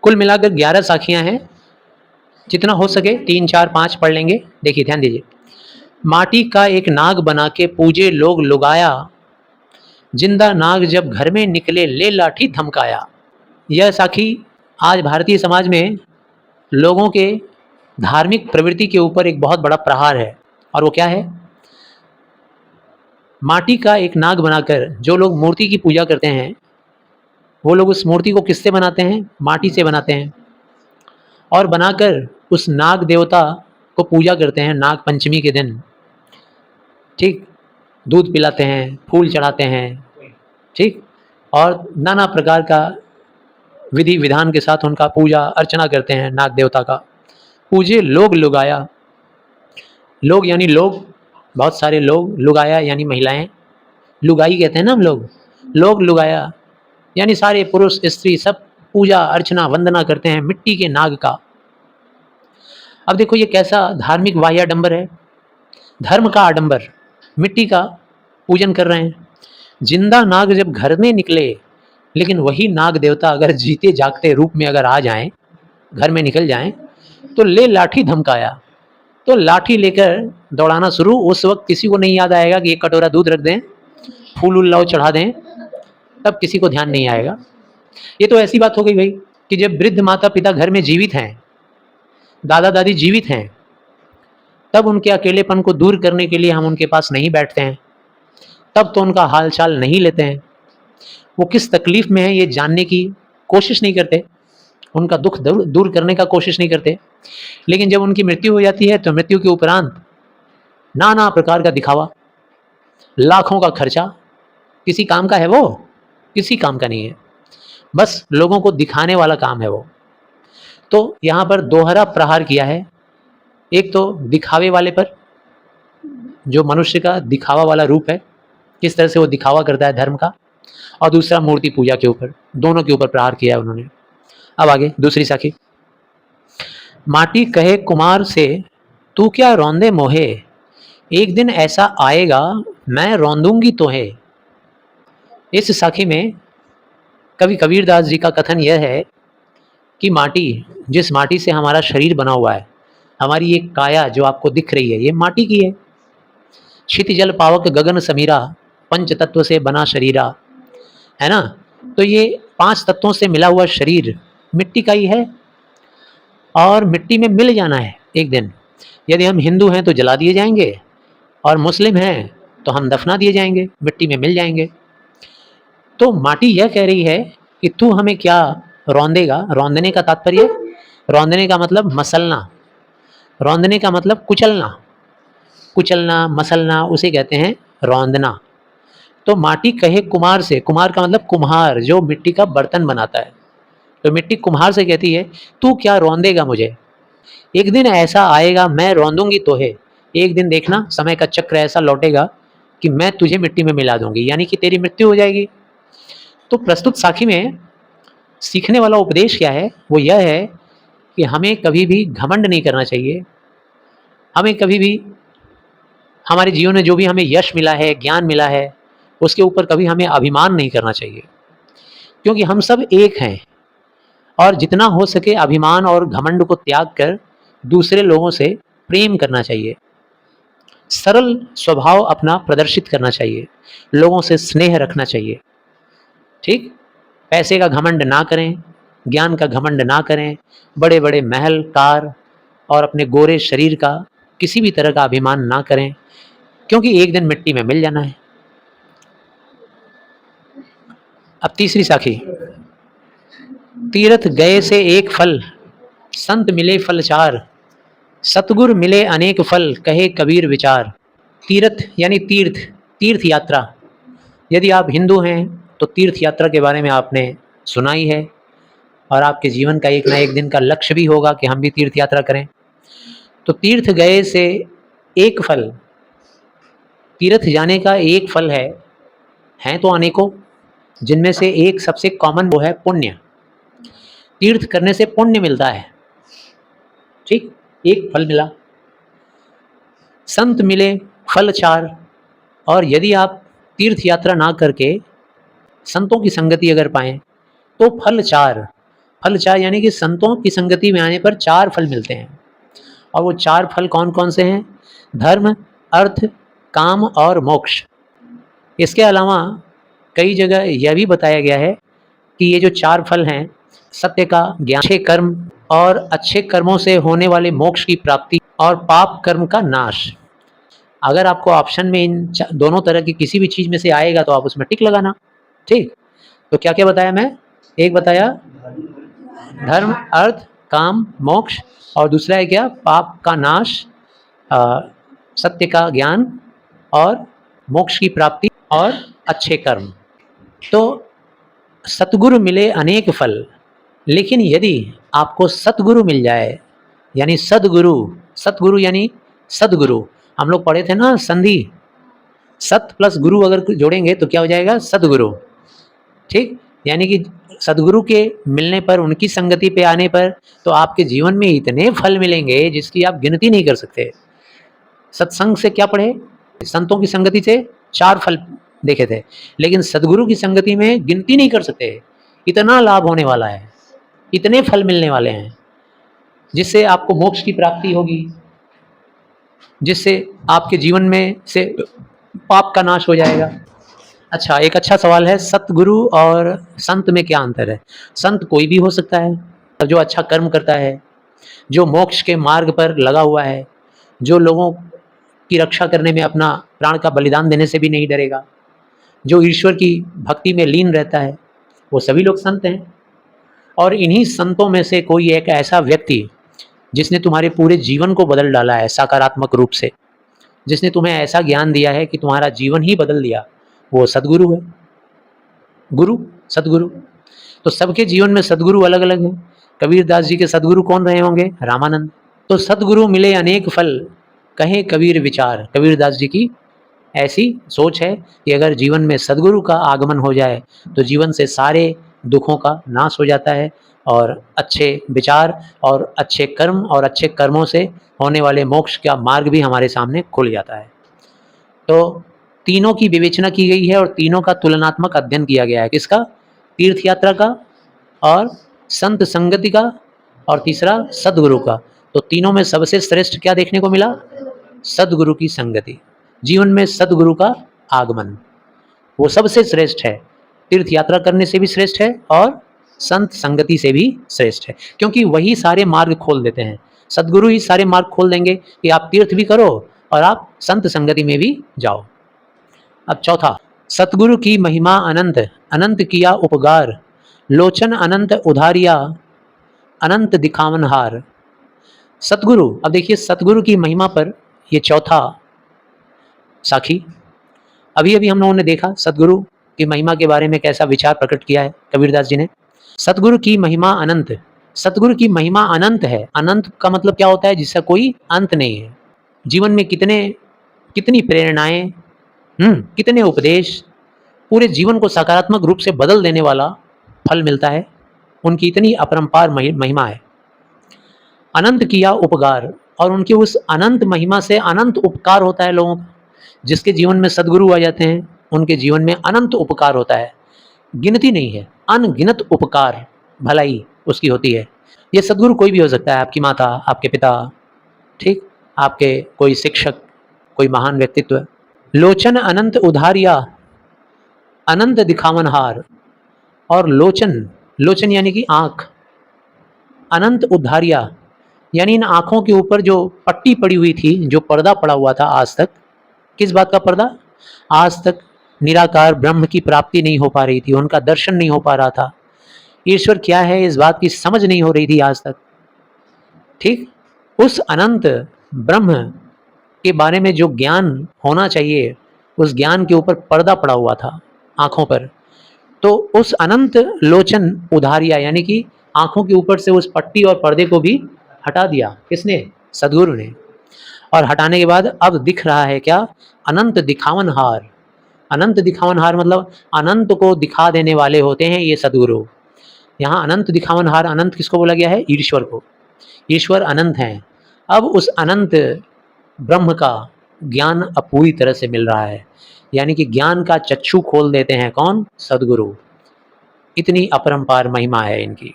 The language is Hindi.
कुल मिलाकर 11 साखियां हैं, जितना हो सके 3 4 5 पढ़ लेंगे। देखिए ध्यान दीजिए। माटी का एक नाग बना के पूजे लोग लुगाया, जिंदा नाग जब घर में निकले ले लाठी धमकाया। यह साखी आज भारतीय समाज में लोगों के धार्मिक प्रवृत्ति के ऊपर एक बहुत बड़ा प्रहार है। और वो क्या है? माटी का एक नाग बनाकर जो लोग मूर्ति की पूजा करते हैं, वो लोग उस मूर्ति को किससे बनाते हैं? माटी से बनाते हैं। और बनाकर उस नाग देवता को पूजा करते हैं नाग पंचमी के दिन। ठीक, दूध पिलाते हैं, फूल चढ़ाते हैं, ठीक, और नाना प्रकार का विधि विधान के साथ उनका पूजा अर्चना करते हैं नाग देवता का। पूजे लोग लुगाया, लोग यानी लोग, बहुत सारे लोग, लुगाया यानी महिलाएं, लुगाई कहते हैं ना हम लोग लुगाया यानी सारे पुरुष स्त्री सब पूजा अर्चना वंदना करते हैं मिट्टी के नाग का। अब देखो ये कैसा धार्मिक वाह्याडंबर है, धर्म का आडंबर, मिट्टी का पूजन कर रहे हैं। जिंदा नाग जब घर में निकले, लेकिन वही नाग देवता अगर जीते जागते रूप में अगर आ जाएं, घर में निकल जाएं, तो ले लाठी धमकाया, तो लाठी लेकर दौड़ाना शुरू। उस वक्त किसी को नहीं याद आएगा कि एक कटोरा दूध रख दें, फूल उल्लाव चढ़ा दें, तब किसी को ध्यान नहीं आएगा। ये तो ऐसी बात हो गई भाई कि जब वृद्ध माता पिता घर में जीवित हैं, दादा दादी जीवित हैं, तब उनके अकेलेपन को दूर करने के लिए हम उनके पास नहीं बैठते हैं, तब तो उनका हाल चाल नहीं लेते हैं, वो किस तकलीफ में है ये जानने की कोशिश नहीं करते, उनका दुख दूर करने का कोशिश नहीं करते। लेकिन जब उनकी मृत्यु हो जाती है तो मृत्यु के उपरांत नाना प्रकार का दिखावा, लाखों का खर्चा, किसी काम का है वो? किसी काम का नहीं है, बस लोगों को दिखाने वाला काम है वो। तो यहाँ पर दोहरा प्रहार किया है, एक तो दिखावे वाले पर, जो मनुष्य का दिखावा वाला रूप है, किस तरह से वो दिखावा करता है धर्म का, और दूसरा मूर्ति पूजा के ऊपर, दोनों के ऊपर प्रहार किया है उन्होंने। अब आगे दूसरी साखी। माटी कहे कुमार से तू क्या रौंदे मोहे, एक दिन ऐसा आएगा मैं रौंदूंगी तोहे। इस साखी में कवि कबीरदास जी का कथन यह है कि माटी, जिस माटी से हमारा शरीर बना हुआ है, हमारी ये काया जो आपको दिख रही है, ये माटी की है। क्षिति जल पावक गगन समीरा, पंच तत्व से बना शरीरा, है ना। तो ये 5 तत्वों से मिला हुआ शरीर मिट्टी का ही है, और मिट्टी में मिल जाना है एक दिन। यदि हम हिंदू हैं तो जला दिए जाएंगे, और मुस्लिम हैं तो हम दफना दिए जाएंगे, मिट्टी में मिल जाएंगे। तो माटी यह कह रही है कि तू हमें क्या रौंदेगा। रौंदने का तात्पर्य, रौंदने का मतलब मसलना, रौंदने का मतलब कुचलना, कुचलना मसलना, उसे कहते हैं रौंदना। तो माटी कहे कुमार से, कुमार का मतलब कुम्हार, जो मिट्टी का बर्तन बनाता है। तो मिट्टी कुम्हार से कहती है तू क्या रौंदेगा मुझे, एक दिन ऐसा आएगा मैं रौंदूंगी तोहे। एक दिन देखना समय का चक्र ऐसा लौटेगा कि मैं तुझे मिट्टी में मिला दूंगी, यानी कि तेरी मृत्यु हो जाएगी। तो प्रस्तुत साखी में सीखने वाला उपदेश क्या है? वो यह है कि हमें कभी भी घमंड नहीं करना चाहिए, हमें कभी भी हमारे जीवन में जो भी हमें यश मिला है, ज्ञान मिला है, उसके ऊपर कभी हमें अभिमान नहीं करना चाहिए, क्योंकि हम सब एक हैं। और जितना हो सके अभिमान और घमंड को त्याग कर दूसरे लोगों से प्रेम करना चाहिए, सरल स्वभाव अपना प्रदर्शित करना चाहिए, लोगों से स्नेह रखना चाहिए। ठीक, पैसे का घमंड ना करें, ज्ञान का घमंड ना करें, बड़े बड़े महल कार और अपने गोरे शरीर का किसी भी तरह का अभिमान ना करें, क्योंकि एक दिन मिट्टी में मिल जाना है। अब तीसरी साखी। तीर्थ गए से एक फल, संत मिले फल 4, सतगुर मिले अनेक फल, कहे कबीर विचार। तीर्थ यानी तीर्थ, तीर्थ यात्रा। यदि आप हिंदू हैं तो तीर्थ यात्रा के बारे में आपने सुना ही है, और आपके जीवन का एक ना एक दिन का लक्ष्य भी होगा कि हम भी तीर्थ यात्रा करें। तो तीर्थ गए से एक फल, तीर्थ जाने का एक फल है, हैं तो अनेकों, जिनमें से एक सबसे कॉमन वो है पुण्य। तीर्थ करने से पुण्य मिलता है, ठीक, एक फल मिला। संत मिले फल 4, और यदि आप तीर्थ यात्रा ना करके संतों की संगति अगर पाएं तो फल 4, फल चार यानी कि संतों की संगति में आने पर चार फल मिलते हैं। और वो चार फल कौन कौन से हैं? धर्म, अर्थ, काम और मोक्ष। इसके अलावा कई जगह यह भी बताया गया है कि ये जो चार फल हैं, सत्य का ज्ञान, अच्छे कर्म और अच्छे कर्मों से होने वाले मोक्ष की प्राप्ति और पाप कर्म का नाश। अगर आपको ऑप्शन में इन दोनों तरह की किसी भी चीज़ में से आएगा तो आप उसमें टिक लगाना। ठीक, तो क्या क्या बताया मैं? एक बताया धर्म, अर्थ, काम, मोक्ष, और दूसरा है क्या? पाप का नाश, सत्य का ज्ञान और मोक्ष की प्राप्ति और अच्छे कर्म। तो सतगुरु मिले अनेक फल, लेकिन यदि आपको सतगुरु मिल जाए, यानी सदगुरु, सतगुरु यानी सदगुरु, हम लोग पढ़े थे ना संधि, सत प्लस गुरु अगर जोड़ेंगे तो क्या हो जाएगा? सदगुरु। ठीक, यानी कि सदगुरु के मिलने पर, उनकी संगति पे आने पर तो आपके जीवन में इतने फल मिलेंगे जिसकी आप गिनती नहीं कर सकते। सत्संग से क्या पढ़े? संतों की संगति से चार फल देखे थे, लेकिन सदगुरु की संगति में गिनती नहीं कर सकते। इतना लाभ होने वाला है, इतने फल मिलने वाले हैं, जिससे आपको मोक्ष की प्राप्ति होगी, जिससे आपके जीवन में से पाप का नाश हो जाएगा। अच्छा, एक अच्छा सवाल है, सतगुरु और संत में क्या अंतर है? संत कोई भी हो सकता है, जो अच्छा कर्म करता है, जो मोक्ष के मार्ग पर लगा हुआ है, जो लोगों की रक्षा करने में अपना प्राण का बलिदान देने से भी नहीं डरेगा, जो ईश्वर की भक्ति में लीन रहता है, वो सभी लोग संत हैं। और इन्हीं संतों में से कोई एक ऐसा व्यक्ति जिसने तुम्हारे पूरे जीवन को बदल डाला है सकारात्मक रूप से, जिसने तुम्हें ऐसा ज्ञान दिया है कि तुम्हारा जीवन ही बदल दिया, वो सदगुरु है। गुरु, सदगुरु। तो सबके जीवन में सदगुरु अलग अलग हैं। कबीर दास जी के सदगुरु कौन रहे होंगे? रामानंद। तो सदगुरु मिले अनेक फल, कहे कबीर विचार। कबीर दास जी की ऐसी सोच है कि अगर जीवन में सदगुरु का आगमन हो जाए तो जीवन से सारे दुखों का नाश हो जाता है और अच्छे विचार और अच्छे कर्म और अच्छे कर्मों से होने वाले मोक्ष का मार्ग भी हमारे सामने खुल जाता है। तो तीनों की विवेचना की गई है और तीनों का तुलनात्मक अध्ययन किया गया है। किसका? तीर्थ यात्रा का, और संत संगति का, और तीसरा सदगुरु का। तो तीनों में सबसे श्रेष्ठ क्या देखने को मिला? सदगुरु की संगति, जीवन में सदगुरु का आगमन, वो सबसे श्रेष्ठ है। तीर्थ यात्रा करने से भी श्रेष्ठ है और संत संगति से भी श्रेष्ठ है, क्योंकि वही सारे मार्ग खोल देते हैं। सदगुरु ही सारे मार्ग खोल देंगे कि आप तीर्थ भी करो और आप संत संगति में भी जाओ। अब चौथा, सतगुरु की महिमा अनंत, अनंत किया उपकार, लोचन अनंत उधारिया, अनंत दिखावनहार। सतगुरु, अब देखिए सतगुरु की महिमा पर ये चौथा साखी। अभी अभी हम लोगों ने देखा सतगुरु की महिमा के बारे में कैसा विचार प्रकट किया है कबीरदास जी ने। सतगुरु की महिमा अनंत, सतगुरु की महिमा अनंत है। अनंत का मतलब क्या होता है? जिसका कोई अंत नहीं है। जीवन में कितनी प्रेरणाएं, कितने उपदेश, पूरे जीवन को सकारात्मक रूप से बदल देने वाला फल मिलता है। उनकी इतनी अपरंपार महिमा है। अनंत किया उपकार, और उनकी उस अनंत महिमा से अनंत उपकार होता है लोगों का। जिसके जीवन में सदगुरु आ जाते हैं उनके जीवन में अनंत उपकार होता है, गिनती नहीं है, अनगिनत उपकार भलाई उसकी होती है। ये सदगुरु कोई भी हो सकता है, आपकी माता, आपके पिता, ठीक, आपके कोई शिक्षक, कोई महान व्यक्तित्व। लोचन अनंत उधारिया, अनंत दिखावनहार, और लोचन, लोचन यानी कि आँख, अनंत उधारिया यानी इन आँखों के ऊपर जो पट्टी पड़ी हुई थी, जो पर्दा पड़ा हुआ था आज तक। किस बात का पर्दा? आज तक निराकार ब्रह्म की प्राप्ति नहीं हो पा रही थी, उनका दर्शन नहीं हो पा रहा था, ईश्वर क्या है इस बात की समझ नहीं हो रही थी आज तक। ठीक, उस अनंत ब्रह्म के बारे में जो ज्ञान होना चाहिए, उस ज्ञान के ऊपर पर्दा पड़ा हुआ था आँखों पर। तो उस अनंत लोचन उधारिया यानी कि आँखों के ऊपर से उस पट्टी और पर्दे को भी हटा दिया। किसने? सदगुरु ने। और हटाने के बाद अब दिख रहा है क्या? अनंत दिखावनहार। अनंत दिखावनहार मतलब अनंत को दिखा देने वाले होते हैं ये सदगुरु। यहाँ अनंत दिखावनहार, अनंत किसको बोला गया है? ईश्वर को। ईश्वर अनंत हैं। अब उस अनंत ब्रह्म का ज्ञान अब पूरी तरह से मिल रहा है, यानी कि ज्ञान का चक्षु खोल देते हैं कौन? सदगुरु। इतनी अपरंपार महिमा है इनकी।